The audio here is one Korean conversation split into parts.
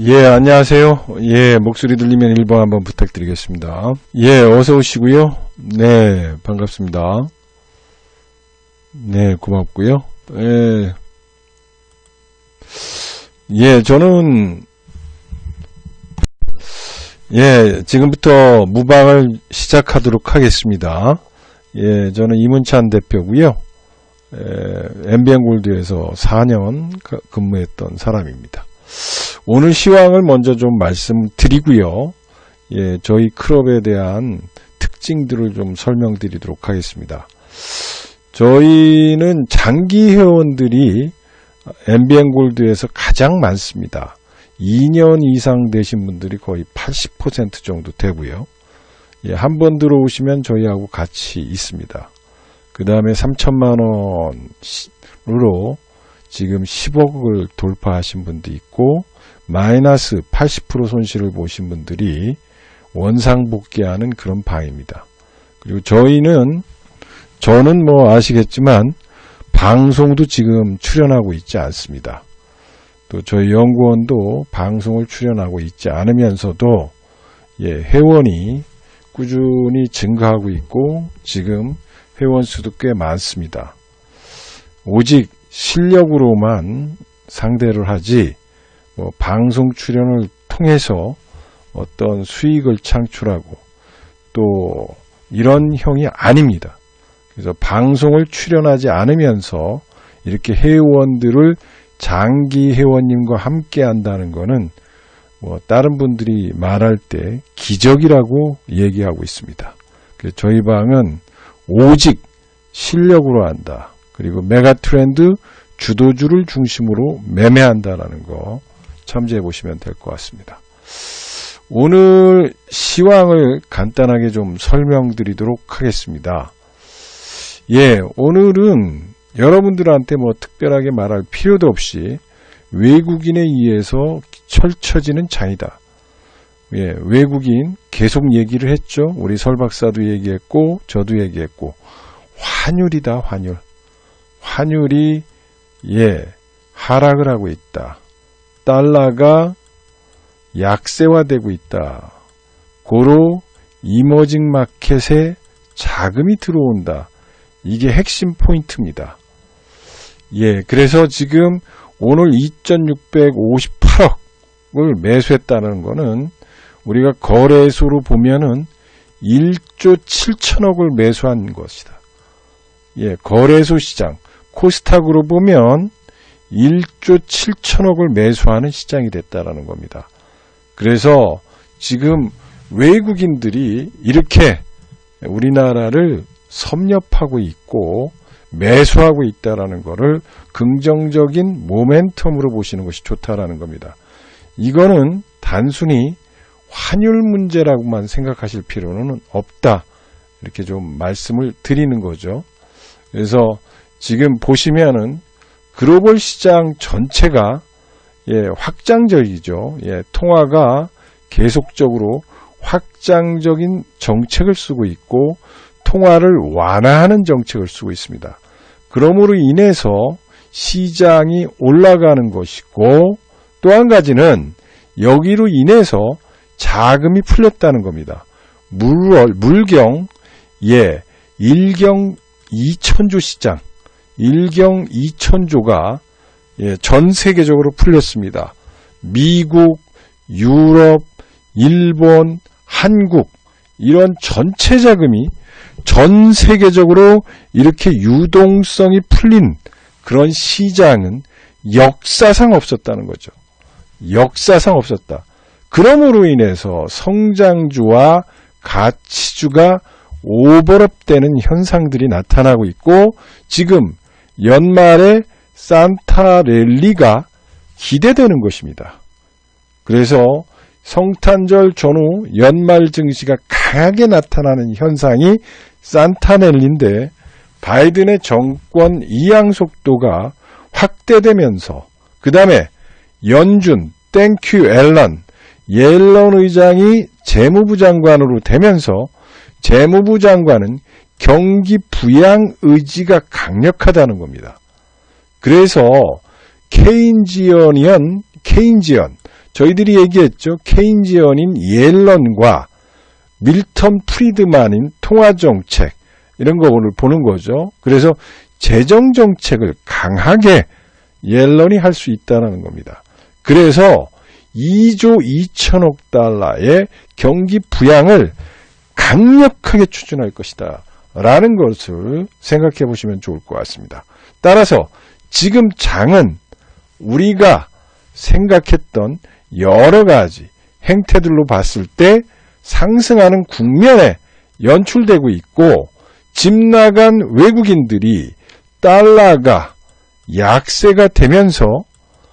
예, 안녕하세요. 예, 목소리 들리면 1번 한번 부탁드리겠습니다. 예, 어서 오시고요. 네, 반갑습니다. 네, 고맙고요. 저는 지금부터 무방을 시작하도록 하겠습니다. 예, 저는 이문찬 대표고요. MBN골드에서 4년 근무했던 사람입니다. 오늘 시황을 먼저 좀 말씀드리고요. 예, 저희 클럽에 대한 특징들을 좀 설명드리도록 하겠습니다. 저희는 장기 회원들이 MBN골드에서 가장 많습니다. 2년 이상 되신 분들이 거의 80% 정도 되고요. 예, 한 번 들어오시면 저희하고 같이 있습니다. 그 다음에 3천만 원으로 지금 10억을 돌파하신 분도 있고 마이너스 80% 손실을 보신 분들이 원상복귀하는 그런 방입니다. 그리고 저는 뭐 아시겠지만 방송도 지금 출연하고 있지 않습니다. 또 저희 연구원도 방송을 출연하고 있지 않으면서도 회원이 꾸준히 증가하고 있고 지금 회원 수도 꽤 많습니다. 오직 실력으로만 상대를 하지 방송 출연을 통해서 어떤 수익을 창출하고 또 이런 형이 아닙니다. 그래서 방송을 출연하지 않으면서 이렇게 회원들을 장기 회원님과 함께 한다는 것은 다른 분들이 말할 때 기적이라고 얘기하고 있습니다. 그래서 저희 방은 오직 실력으로 한다. 그리고 메가트렌드 주도주를 중심으로 매매한다라는 거 참조해 보시면 될 것 같습니다. 오늘 시황을 간단하게 좀 설명드리도록 하겠습니다. 예, 오늘은 여러분들한테 특별하게 말할 필요도 없이 외국인에 의해서 펼쳐지는 장이다. 예, 외국인 계속 얘기를 했죠. 우리 설 박사도 얘기했고 저도 얘기했고 환율이다. 환율이 하락을 하고 있다. 달러가 약세화되고 있다. 고로 이머징 마켓에 자금이 들어온다. 이게 핵심 포인트입니다. 예, 그래서 지금 오늘 2,658억을 매수했다는 거는 우리가 거래소로 보면은 1조 7천억을 매수한 것이다. 예, 거래소 시장 코스닥으로 보면 1조 7천억을 매수하는 시장이 됐다라는 겁니다. 그래서 지금 외국인들이 이렇게 우리나라를 섭렵하고 있고 매수하고 있다라는 것을 긍정적인 모멘텀으로 보시는 것이 좋다라는 겁니다. 이거는 단순히 환율 문제라고만 생각하실 필요는 없다. 이렇게 좀 말씀을 드리는 거죠. 그래서 지금 보시면은 글로벌 시장 전체가 확장적이죠. 통화가 계속적으로 확장적인 정책을 쓰고 있고 통화를 완화하는 정책을 쓰고 있습니다. 그러므로 인해서 시장이 올라가는 것이고 또 한 가지는 여기로 인해서 자금이 풀렸다는 겁니다. 물경 1경 2천조 시장 1경 2천조가 전 세계적으로 풀렸습니다. 미국, 유럽, 일본, 한국 이런 전체 자금이 전 세계적으로 이렇게 유동성이 풀린 그런 시장은 역사상 없었다는 거죠. 역사상 없었다. 그러므로 인해서 성장주와 가치주가 오버랩되는 현상들이 나타나고 있고 지금 연말에 산타 랠리가 기대되는 것입니다. 그래서 성탄절 전후 연말 증시가 강하게 나타나는 현상이 산타 랠리인데 바이든의 정권 이양 속도가 확대되면서 그 다음에 연준, 땡큐 옐런 의장이 재무부 장관으로 되면서 재무부 장관은 경기 부양 의지가 강력하다는 겁니다. 그래서 케인지언 저희들이 얘기했죠. 케인지언인 옐런과 밀턴 프리드만인 통화정책, 이런 거를 보는 거죠. 그래서 재정정책을 강하게 옐런이 할 수 있다는 겁니다. 그래서 2조 2천억 달러의 경기 부양을 강력하게 추진할 것이다 라는 것을 생각해 보시면 좋을 것 같습니다. 따라서 지금 장은 우리가 생각했던 여러 가지 행태들로 봤을 때 상승하는 국면에 연출되고 있고, 집 나간 외국인들이 달러가 약세가 되면서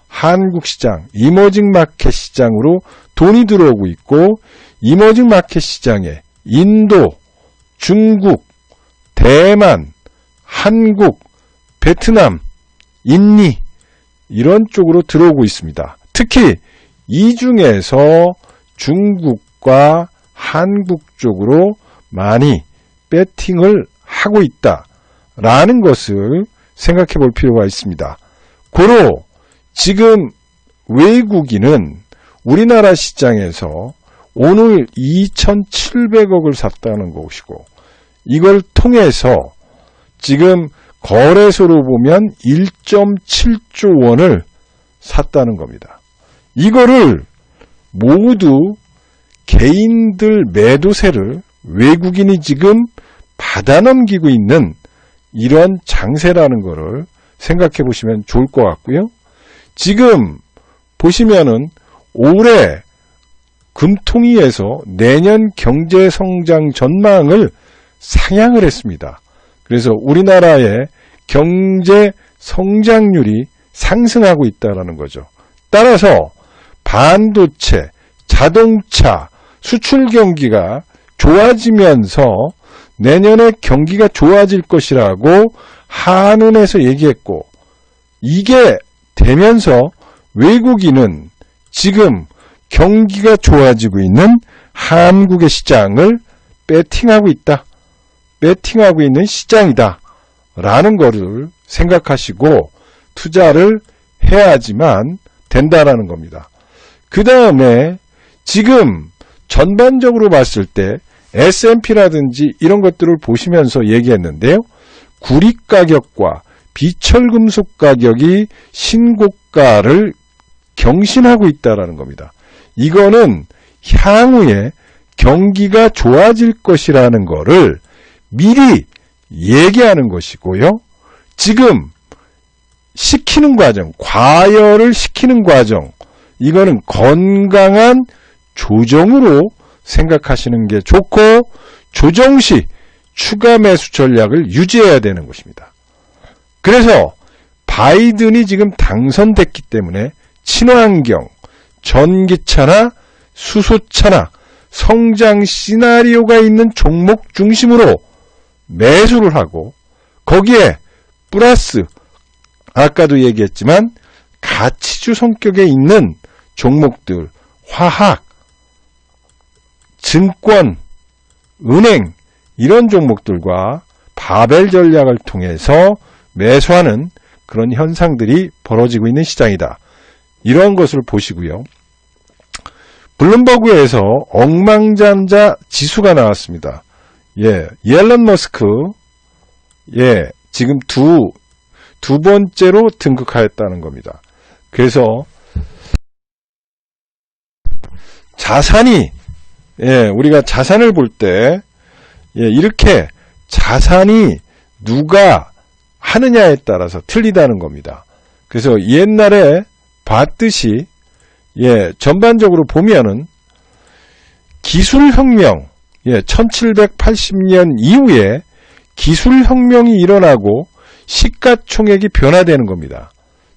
한국 시장, 이머징 마켓 시장으로 돈이 들어오고 있고, 이머징 마켓 시장에 인도, 중국, 대만, 한국, 베트남, 인니 이런 쪽으로 들어오고 있습니다. 특히 이 중에서 중국과 한국 쪽으로 많이 배팅을 하고 있다라는 것을 생각해 볼 필요가 있습니다. 고로 지금 외국인은 우리나라 시장에서 오늘 2,700억을 샀다는 것이고, 이걸 통해서 지금 거래소로 보면 1.7조 원을 샀다는 겁니다. 이거를 모두 개인들 매도세를 외국인이 지금 받아넘기고 있는 이런 장세라는 것을 생각해 보시면 좋을 것 같고요. 지금 보시면은 올해 금통위에서 내년 경제성장 전망을 상향을 했습니다. 그래서 우리나라의 경제 성장률이 상승하고 있다는 거죠. 따라서 반도체, 자동차, 수출 경기가 좋아지면서 내년에 경기가 좋아질 것이라고 한은에서 얘기했고, 이게 되면서 외국인은 지금 경기가 좋아지고 있는 한국의 시장을 배팅하고 있다. 배팅하고 있는 시장이다. 라는 거를 생각하시고 투자를 해야지만 된다라는 겁니다. 그 다음에 지금 전반적으로 봤을 때 S&P라든지 이런 것들을 보시면서 얘기했는데요. 구리 가격과 비철금속 가격이 신고가를 경신하고 있다라는 겁니다. 이거는 향후에 경기가 좋아질 것이라는 거를 미리 얘기하는 것이고요. 지금 시키는 과정, 과열을 시키는 과정, 이거는 건강한 조정으로 생각하시는 게 좋고, 조정 시 추가 매수 전략을 유지해야 되는 것입니다. 그래서 바이든이 지금 당선됐기 때문에 친환경, 전기차나 수소차나 성장 시나리오가 있는 종목 중심으로 매수를 하고, 거기에 플러스 아까도 얘기했지만 가치주 성격에 있는 종목들, 화학, 증권, 은행 이런 종목들과 바벨 전략을 통해서 매수하는 그런 현상들이 벌어지고 있는 시장이다. 이런 것을 보시고요. 블룸버그에서 억만장자 지수가 나왔습니다. 옐런 머스크, 지금 두 번째로 등극하였다는 겁니다. 그래서 자산이, 우리가 자산을 볼 때, 이렇게 자산이 누가 하느냐에 따라서 틀리다는 겁니다. 그래서 옛날에 봤듯이, 전반적으로 보면은 기술혁명, 1780년 이후에 기술혁명이 일어나고 시가총액이 변화되는 겁니다.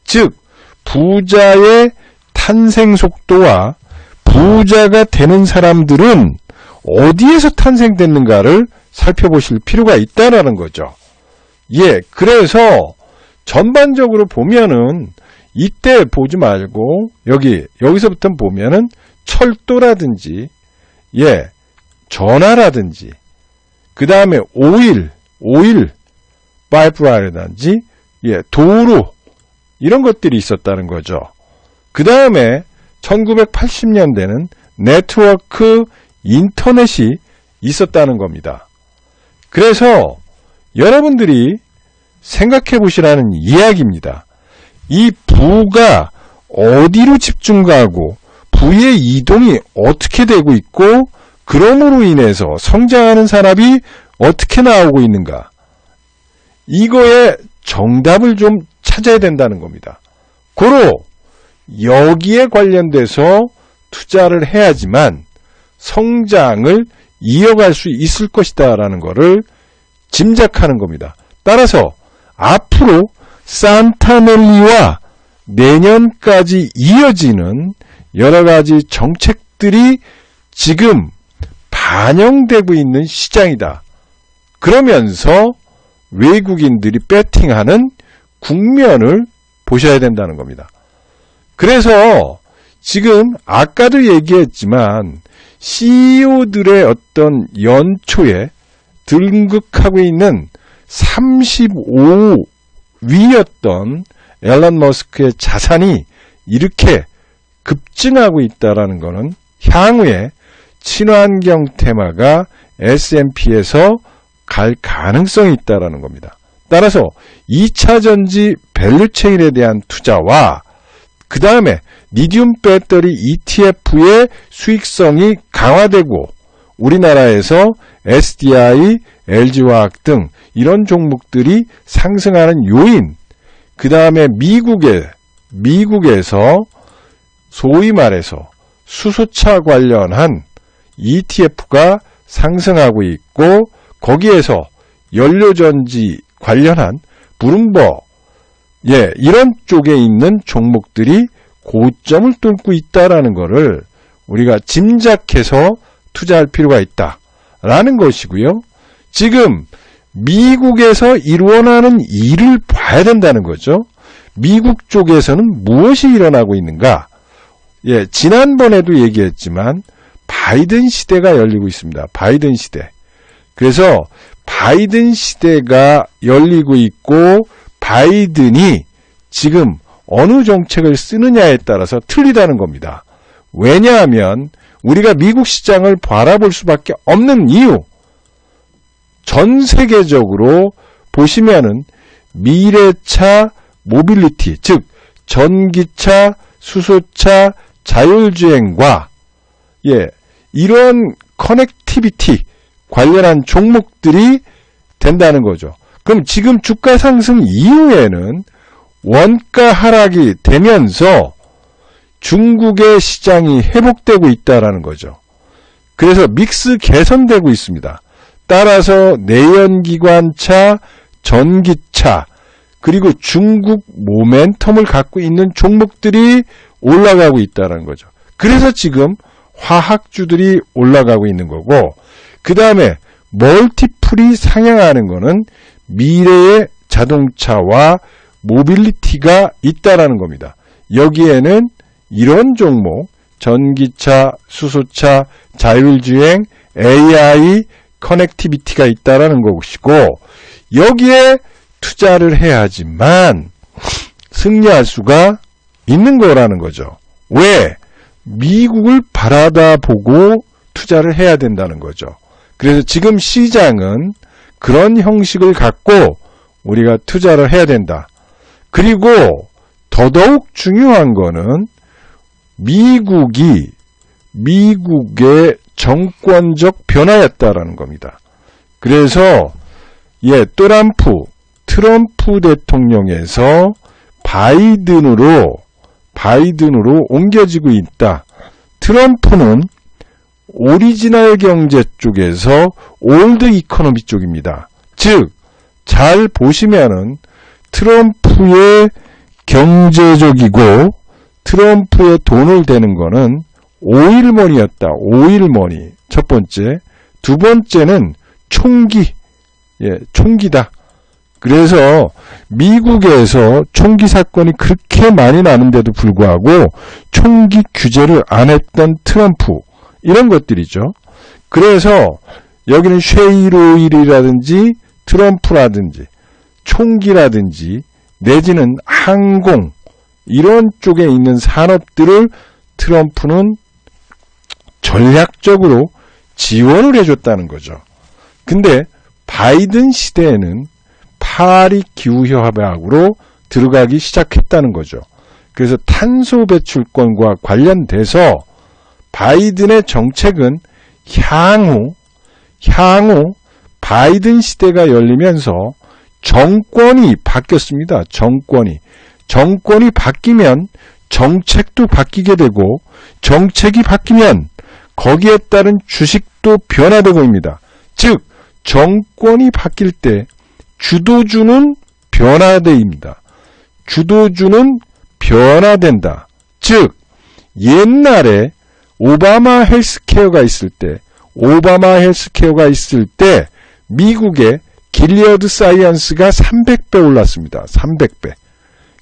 즉, 부자의 탄생 속도와 부자가 되는 사람들은 어디에서 탄생됐는가를 살펴보실 필요가 있다는 거죠. 그래서 전반적으로 보면은 이때 보지 말고 여기서부터 보면은 철도라든지 전화라든지 그 다음에 오일 파이프라인이라든지 도로 이런 것들이 있었다는 거죠. 그 다음에 1980년대는 네트워크 인터넷이 있었다는 겁니다. 그래서 여러분들이 생각해 보시라는 이야기입니다. 이 부가 어디로 집중가고 부의 이동이 어떻게 되고 있고 그럼으로 인해서 성장하는 산업이 어떻게 나오고 있는가. 이거의 정답을 좀 찾아야 된다는 겁니다. 고로 여기에 관련돼서 투자를 해야지만 성장을 이어갈 수 있을 것이다 라는 것을 짐작하는 겁니다. 따라서 앞으로 산타넬리와 내년까지 이어지는 여러 가지 정책들이 지금 반영되고 있는 시장이다. 그러면서 외국인들이 배팅하는 국면을 보셔야 된다는 겁니다. 그래서 지금 아까도 얘기했지만 CEO들의 어떤 연초에 등극하고 있는 35위였던 앨런 머스크의 자산이 이렇게 급증하고 있다는 것은 향후에 친환경 테마가 S&P에서 갈 가능성이 있다는 겁니다. 따라서 2차전지 밸류체인에 대한 투자와 그 다음에 리튬 배터리 ETF의 수익성이 강화되고 우리나라에서 SDI, LG화학 등 이런 종목들이 상승하는 요인, 그 다음에 미국에서 소위 말해서 수소차 관련한 ETF가 상승하고 있고 거기에서 연료전지 관련한 브룸버 이런 쪽에 있는 종목들이 고점을 뚫고 있다라는 것을 우리가 짐작해서 투자할 필요가 있다라는 것이고요. 지금 미국에서 일어나는 일을 봐야 된다는 거죠. 미국 쪽에서는 무엇이 일어나고 있는가? 지난번에도 얘기했지만 바이든 시대가 열리고 있습니다. 바이든 시대. 그래서 바이든 시대가 열리고 있고 바이든이 지금 어느 정책을 쓰느냐에 따라서 틀리다는 겁니다. 왜냐하면 우리가 미국 시장을 바라볼 수밖에 없는 이유, 전 세계적으로 보시면은 미래차 모빌리티, 즉 전기차, 수소차, 자율주행과 이런 커넥티비티 관련한 종목들이 된다는 거죠. 그럼 지금 주가 상승 이후에는 원가 하락이 되면서 중국의 시장이 회복되고 있다는 거죠. 그래서 믹스 개선되고 있습니다. 따라서 내연기관차, 전기차, 그리고 중국 모멘텀을 갖고 있는 종목들이 올라가고 있다는 거죠. 그래서 지금 화학주들이 올라가고 있는 거고, 그 다음에 멀티플이 상향하는 거는 미래의 자동차와 모빌리티가 있다라는 겁니다. 여기에는 이런 종목, 전기차, 수소차, 자율주행, AI, 커넥티비티가 있다라는 것이고, 여기에 투자를 해야지만 승리할 수가 있는 거라는 거죠. 왜? 미국을 바라다 보고 투자를 해야 된다는 거죠. 그래서 지금 시장은 그런 형식을 갖고 우리가 투자를 해야 된다. 그리고 더더욱 중요한 거는 미국의 정권적 변화였다라는 겁니다. 그래서 트럼프 대통령에서 바이든으로 옮겨지고 있다. 트럼프는 오리지널 경제 쪽에서 올드 이코노미 쪽입니다. 즉, 잘 보시면은 트럼프의 경제적이고 트럼프의 돈을 대는 거는 오일머니였다. 오일머니. 첫 번째. 두 번째는 총기다. 그래서 미국에서 총기 사건이 그렇게 많이 나는데도 불구하고 총기 규제를 안 했던 트럼프, 이런 것들이죠. 그래서 여기는 셰일 오일이라든지 트럼프라든지 총기라든지 내지는 항공, 이런 쪽에 있는 산업들을 트럼프는 전략적으로 지원을 해줬다는 거죠. 근데 바이든 시대에는 파리 기후협약으로 들어가기 시작했다는 거죠. 그래서 탄소 배출권과 관련돼서 바이든의 정책은 향후 바이든 시대가 열리면서 정권이 바뀌었습니다. 정권이 바뀌면 정책도 바뀌게 되고 정책이 바뀌면 거기에 따른 주식도 변화돼 보입니다. 즉 정권이 바뀔 때 주도주는 변화됩니다. 주도주는 변화된다. 즉 옛날에 오바마 헬스케어가 있을 때 미국의 길리어드 사이언스가 300배 올랐습니다. 300배.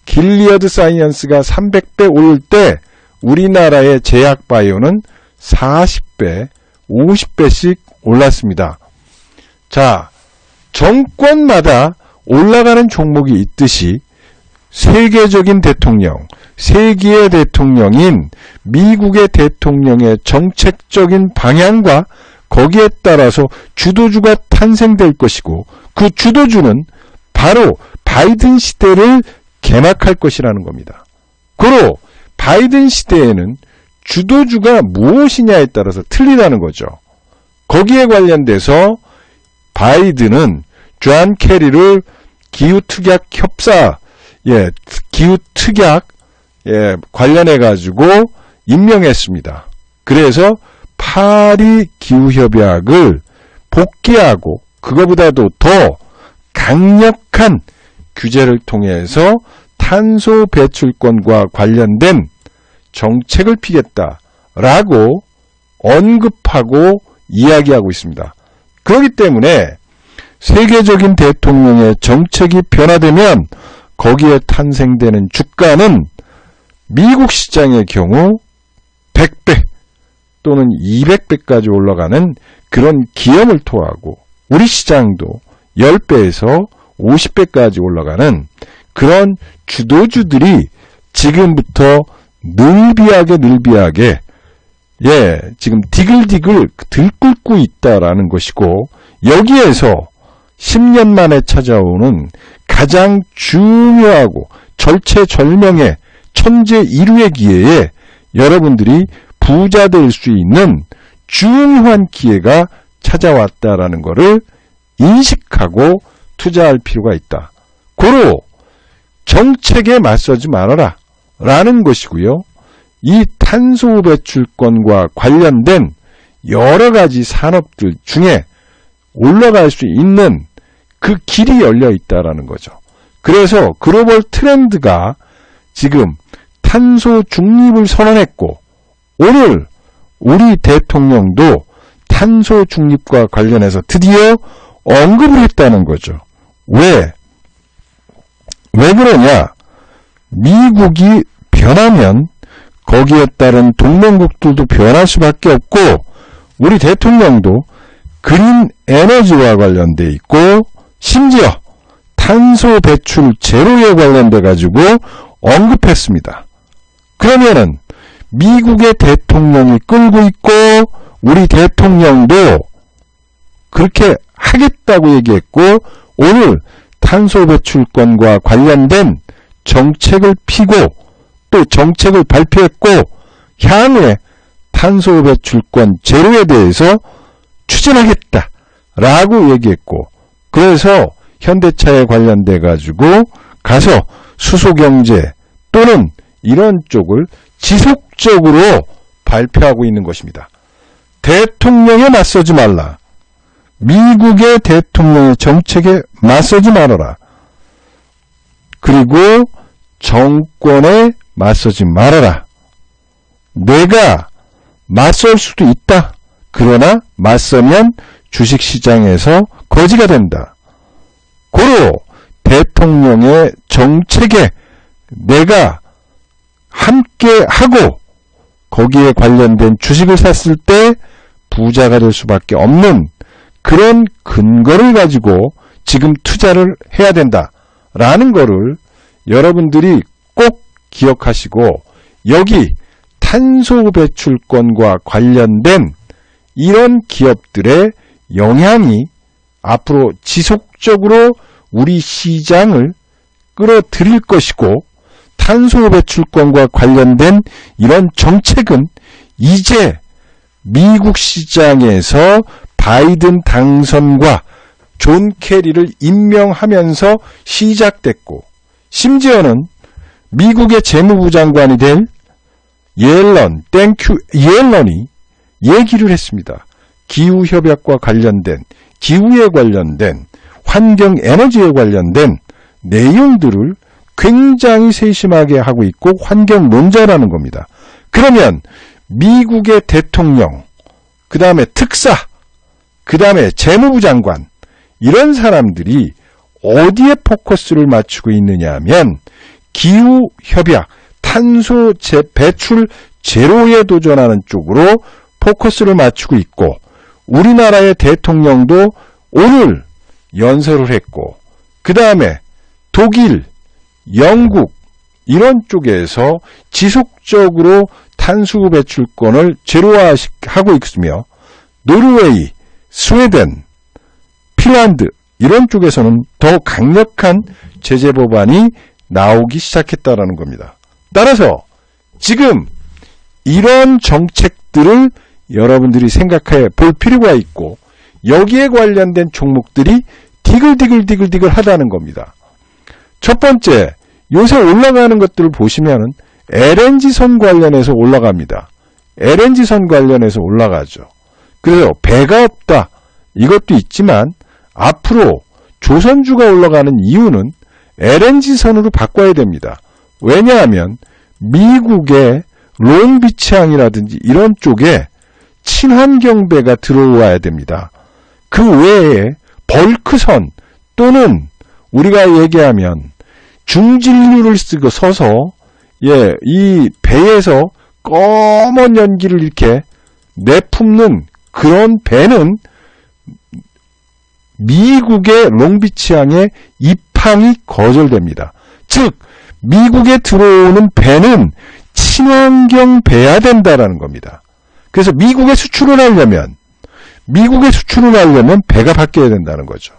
길리어드 사이언스가 300배 오를 때 우리나라의 제약바이오는 40배, 50배씩 올랐습니다. 자, 정권마다 올라가는 종목이 있듯이 세계적인 대통령, 세계의 대통령인 미국의 대통령의 정책적인 방향과 거기에 따라서 주도주가 탄생될 것이고 그 주도주는 바로 바이든 시대를 개막할 것이라는 겁니다. 고로 바이든 시대에는 주도주가 무엇이냐에 따라서 틀리다는 거죠. 거기에 관련돼서 바이든은 존 케리를 기후특약 협사, 기후특약, 관련해가지고 임명했습니다. 그래서 파리 기후협약을 복귀하고 그거보다도 더 강력한 규제를 통해서 탄소 배출권과 관련된 정책을 피겠다라고 언급하고 이야기하고 있습니다. 그렇기 때문에 세계적인 대통령의 정책이 변화되면 거기에 탄생되는 주가는 미국 시장의 경우 100배 또는 200배까지 올라가는 그런 기염을 토하고 우리 시장도 10배에서 50배까지 올라가는 그런 주도주들이 지금부터 늘비하게 지금 디글디글 들끓고 있다라는 것이고 여기에서 10년 만에 찾아오는 가장 중요하고 절체절명의 천재 1위의 기회에 여러분들이 부자 될 수 있는 중요한 기회가 찾아왔다라는 것을 인식하고 투자할 필요가 있다. 고로 정책에 맞서지 말아라 라는 것이고요. 이 탄소 배출권과 관련된 여러 가지 산업들 중에 올라갈 수 있는 그 길이 열려 있다라는 거죠. 그래서 글로벌 트렌드가 지금 탄소 중립을 선언했고 오늘 우리 대통령도 탄소 중립과 관련해서 드디어 언급을 했다는 거죠. 왜 그러냐? 미국이 변하면 거기에 따른 동맹국들도 변할 수밖에 없고 우리 대통령도 그린 에너지와 관련돼 있고 심지어 탄소 배출 제로에 관련돼 가지고 언급했습니다. 그러면은 미국의 대통령이 끌고 있고 우리 대통령도 그렇게 하겠다고 얘기했고 오늘 탄소 배출권과 관련된 정책을 피고 또 정책을 발표했고 향후에 탄소 배출권 제로에 대해서 추진하겠다라고 얘기했고 그래서 현대차에 관련돼 가지고 가서 수소경제 또는 이런 쪽을 지속적으로 발표하고 있는 것입니다. 대통령에 맞서지 말라. 미국의 대통령의 정책에 맞서지 말아라. 그리고 정권에 맞서지 말아라. 내가 맞설 수도 있다. 그러나 맞서면 주식시장에서 거지가 된다. 고로 대통령의 정책에 내가 함께하고 거기에 관련된 주식을 샀을 때 부자가 될 수밖에 없는 그런 근거를 가지고 지금 투자를 해야 된다라는 거를 여러분들이 꼭 기억하시고 여기 탄소 배출권과 관련된 이런 기업들의 영향이 앞으로 지속적으로 우리 시장을 끌어들일 것이고, 탄소 배출권과 관련된 이런 정책은 이제 미국 시장에서 바이든 당선과 존 케리를 임명하면서 시작됐고, 심지어는 미국의 재무부 장관이 될 옐런이 얘기를 했습니다. 기후협약과 관련된, 기후에 관련된, 환경 에너지에 관련된 내용들을 굉장히 세심하게 하고 있고 환경론자라는 겁니다. 그러면 미국의 대통령, 그 다음에 특사, 그 다음에 재무부 장관, 이런 사람들이 어디에 포커스를 맞추고 있느냐 하면 기후협약, 탄소 배출 제로에 도전하는 쪽으로 포커스를 맞추고 있고, 우리나라의 대통령도 오늘 연설을 했고, 그 다음에 독일, 영국 이런 쪽에서 지속적으로 탄소 배출권을 제로화하고 있으며, 노르웨이, 스웨덴, 핀란드 이런 쪽에서는 더 강력한 제재 법안이 나오기 시작했다라는 겁니다. 따라서 지금 이런 정책들을 여러분들이 생각해 볼 필요가 있고, 여기에 관련된 종목들이 디글디글 하다는 겁니다. 첫 번째, 요새 올라가는 것들을 보시면은 LNG선 관련해서 올라갑니다. LNG선 관련해서 올라가죠. 그래서 배가 없다, 이것도 있지만 앞으로 조선주가 올라가는 이유는 LNG선으로 바꿔야 됩니다. 왜냐하면 미국의 롱비치항이라든지 이런 쪽에 친환경배가 들어와야 됩니다. 그 외에 벌크선 또는 우리가 얘기하면 중진류를 쓰고 서서 이 배에서 검은 연기를 이렇게 내뿜는 그런 배는 미국의 롱비치항의 입항이 거절됩니다. 즉 미국에 들어오는 배는 친환경 배야 된다라는 겁니다. 그래서 미국에 수출을 하려면 배가 바뀌어야 된다는 거죠.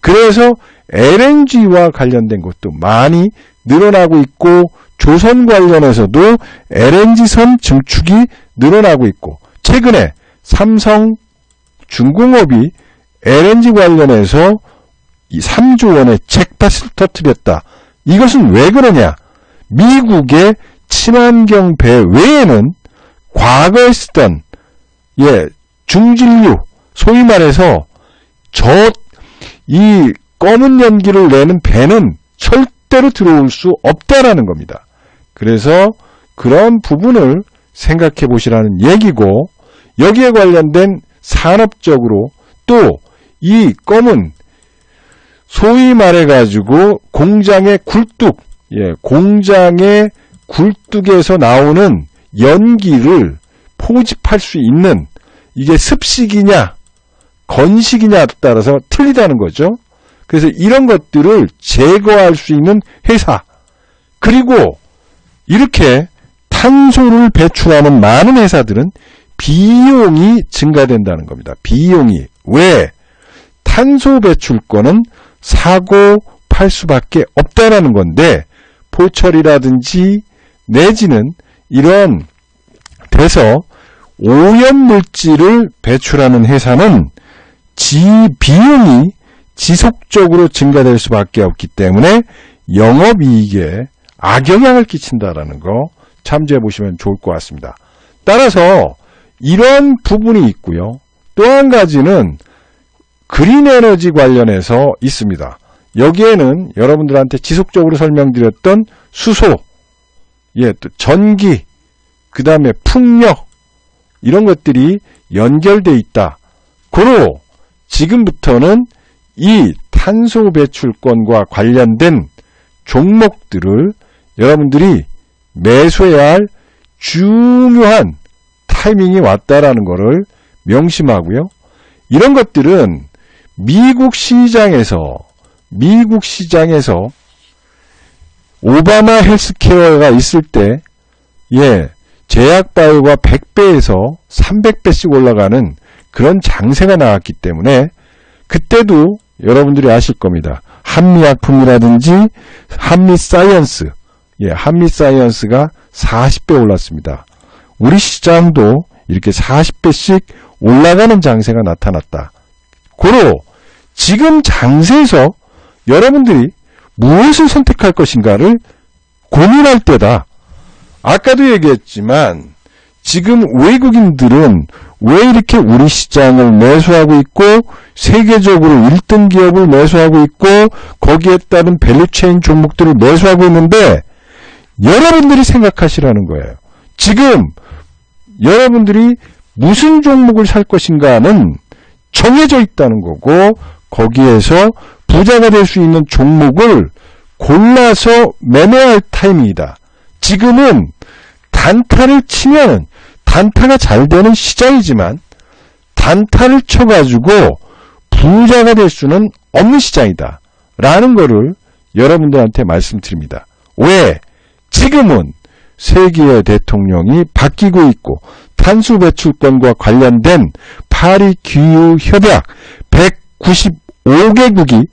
그래서 LNG와 관련된 것도 많이 늘어나고 있고, 조선 관련해서도 LNG선 증축이 늘어나고 있고, 최근에 삼성중공업이 LNG 관련해서 3조 원의 잭팟을 터뜨렸다. 이것은 왜 그러냐? 미국의 친환경 배 외에는 과거에 쓰던 중진류, 소위 말해서 이 검은 연기를 내는 배는 절대로 들어올 수 없다라는 겁니다. 그래서 그런 부분을 생각해 보시라는 얘기고, 여기에 관련된 산업적으로 또 이 검은 소위 말해가지고 공장의 굴뚝에서 나오는 연기를 포집할 수 있는, 이게 습식이냐 건식이냐에 따라서 틀리다는 거죠. 그래서 이런 것들을 제거할 수 있는 회사, 그리고 이렇게 탄소를 배출하는 많은 회사들은 비용이 증가된다는 겁니다. 비용이. 왜? 탄소 배출권은 사고 팔 수밖에 없다라는 건데, 포철이라든지 내지는 이런 데서 오염물질을 배출하는 회사는 비용이 지속적으로 증가될 수밖에 없기 때문에 영업이익에 악영향을 끼친다라는 거 참조해 보시면 좋을 것 같습니다. 따라서 이런 부분이 있고요. 또 한 가지는 그린 에너지 관련해서 있습니다. 여기에는 여러분들한테 지속적으로 설명드렸던 수소, 또 전기, 그 다음에 풍력, 이런 것들이 연결되어 있다. 고로 지금부터는 이 탄소 배출권과 관련된 종목들을 여러분들이 매수해야 할 중요한 타이밍이 왔다라는 것을 명심하고요. 이런 것들은 미국 시장에서 오바마 헬스케어가 있을 때 제약바이오가 100배에서 300배씩 올라가는 그런 장세가 나왔기 때문에 그때도 여러분들이 아실 겁니다. 한미약품이라든지 한미사이언스, 한미사이언스가 40배 올랐습니다. 우리 시장도 이렇게 40배씩 올라가는 장세가 나타났다. 고로 지금 장세에서 여러분들이 무엇을 선택할 것인가를 고민할 때다. 아까도 얘기했지만 지금 외국인들은 왜 이렇게 우리 시장을 매수하고 있고 세계적으로 1등 기업을 매수하고 있고 거기에 따른 밸류체인 종목들을 매수하고 있는데 여러분들이 생각하시라는 거예요. 지금 여러분들이 무슨 종목을 살 것인가는 정해져 있다는 거고 거기에서 부자가 될 수 있는 종목을 골라서 매매할 타임이다. 지금은 단타를 치면 단타가 잘 되는 시장이지만 단타를 쳐가지고 부자가 될 수는 없는 시장이다. 라는 거를 여러분들한테 말씀드립니다. 왜? 지금은 세계의 대통령이 바뀌고 있고 탄소 배출권과 관련된 파리 기후협약 195개국이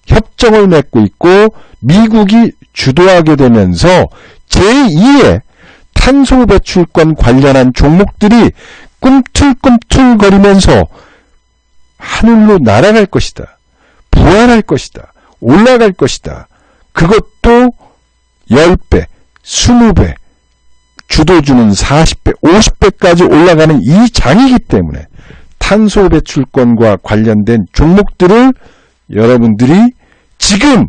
협정을 맺고 있고 미국이 주도하게 되면서 제2의 탄소 배출권 관련한 종목들이 꿈틀꿈틀거리면서 하늘로 날아갈 것이다. 부활할 것이다. 올라갈 것이다. 그것도 10배, 20배, 주도주는 40배, 50배까지 올라가는 이 장이기 때문에 탄소 배출권과 관련된 종목들을 여러분들이 지금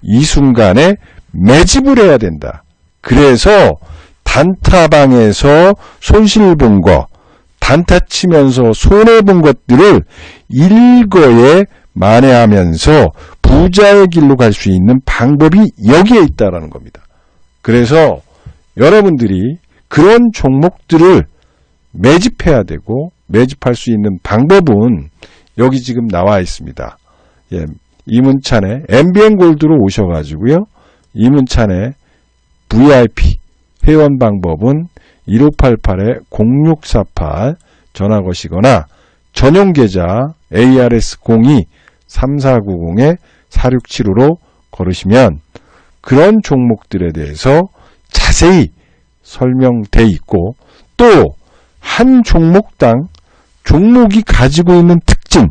이 순간에 매집을 해야 된다. 그래서 단타방에서 손실 본 거, 단타 치면서 손해 본 것들을 일거에 만회하면서 부자의 길로 갈 수 있는 방법이 여기에 있다라는 겁니다. 그래서 여러분들이 그런 종목들을 매집해야 되고 매집할 수 있는 방법은 여기 지금 나와 있습니다. 이문찬에 MBN 골드로 오셔가지고요. 이문찬에 VIP 회원 방법은 1588-0648 전화 거시거나 전용 계좌 ARS02-3490-4675로 걸으시면 그런 종목들에 대해서 자세히 설명돼 있고 또 한 종목당 종목이 가지고 있는 특징,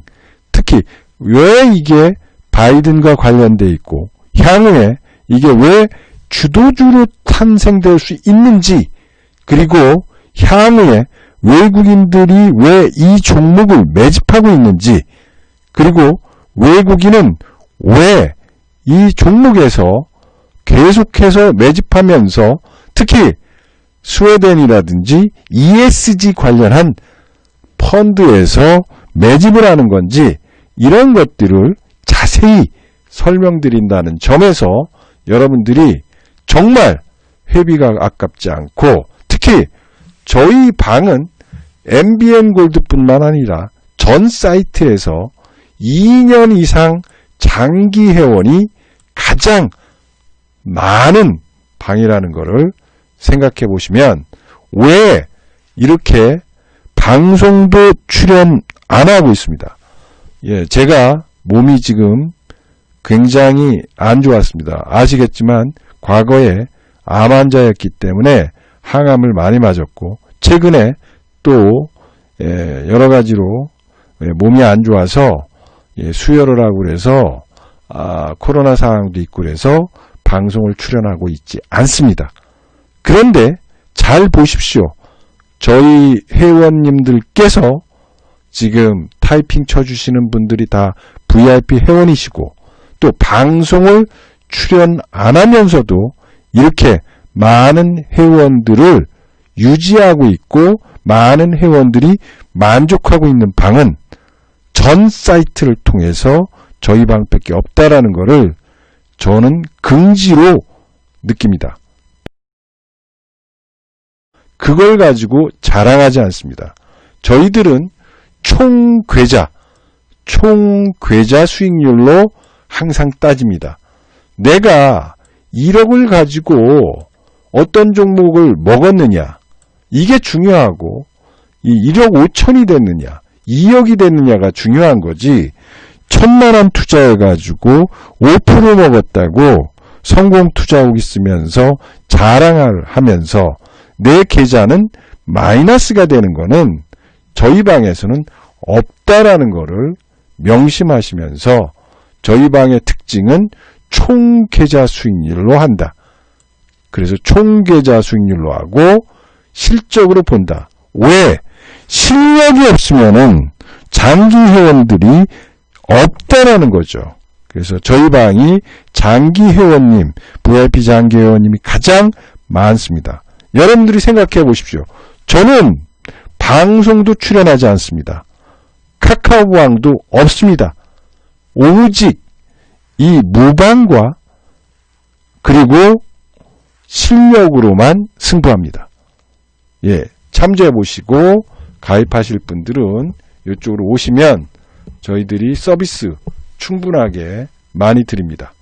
특히 왜 이게 바이든과 관련돼 있고 향후에 이게 왜 주도주로 탄생될 수 있는지 그리고 향후에 외국인들이 왜 이 종목을 매집하고 있는지 그리고 외국인은 왜 이 종목에서 계속해서 매집하면서 특히 스웨덴이라든지 ESG 관련한 펀드에서 매집을 하는 건지 이런 것들을 자세히 설명드린다는 점에서 여러분들이 정말 회비가 아깝지 않고 특히 저희 방은 MBN 골드뿐만 아니라 전 사이트에서 2년 이상 장기 회원이 가장 많은 방이라는 것을 생각해 보시면 왜 이렇게 방송도 출연 안 하고 있습니다. 제가 몸이 지금 굉장히 안 좋았습니다. 아시겠지만 과거에 암 환자였기 때문에 항암을 많이 맞았고 최근에 또 여러 가지로 몸이 안 좋아서 수혈을 하고 그래서 코로나 상황도 있고 그래서 방송을 출연하고 있지 않습니다. 그런데 잘 보십시오. 저희 회원님들께서 지금 타이핑 쳐주시는 분들이 다 VIP 회원이시고 또 방송을 출연 안 하면서도 이렇게 많은 회원들을 유지하고 있고 많은 회원들이 만족하고 있는 방은 전 사이트를 통해서 저희 방밖에 없다라는 것을 저는 긍지로 느낍니다. 그걸 가지고 자랑하지 않습니다. 저희들은 총계좌 수익률로 항상 따집니다. 내가 1억을 가지고 어떤 종목을 먹었느냐, 이게 중요하고 이 1억 5천이 됐느냐 2억이 됐느냐가 중요한 거지. 1,000만 원 투자해가지고 5% 먹었다고 성공 투자옥 있으면서 자랑을 하면서 내 계좌는 마이너스가 되는 거는 저희 방에서는 없다라는 거를 명심하시면서 저희 방의 특징은 총 계좌 수익률로 한다. 그래서 총 계좌 수익률로 하고 실적으로 본다. 왜? 실력이 없으면은 장기 회원들이 없다라는 거죠. 그래서 저희 방이 장기 회원님, VIP 장기 회원님이 가장 많습니다. 여러분들이 생각해 보십시오. 저는 방송도 출연하지 않습니다. 카카오방도 없습니다. 오직 이 무방과 그리고 실력으로만 승부합니다. 예, 참조해 보시고 가입하실 분들은 이쪽으로 오시면 저희들이 서비스 충분하게 많이 드립니다.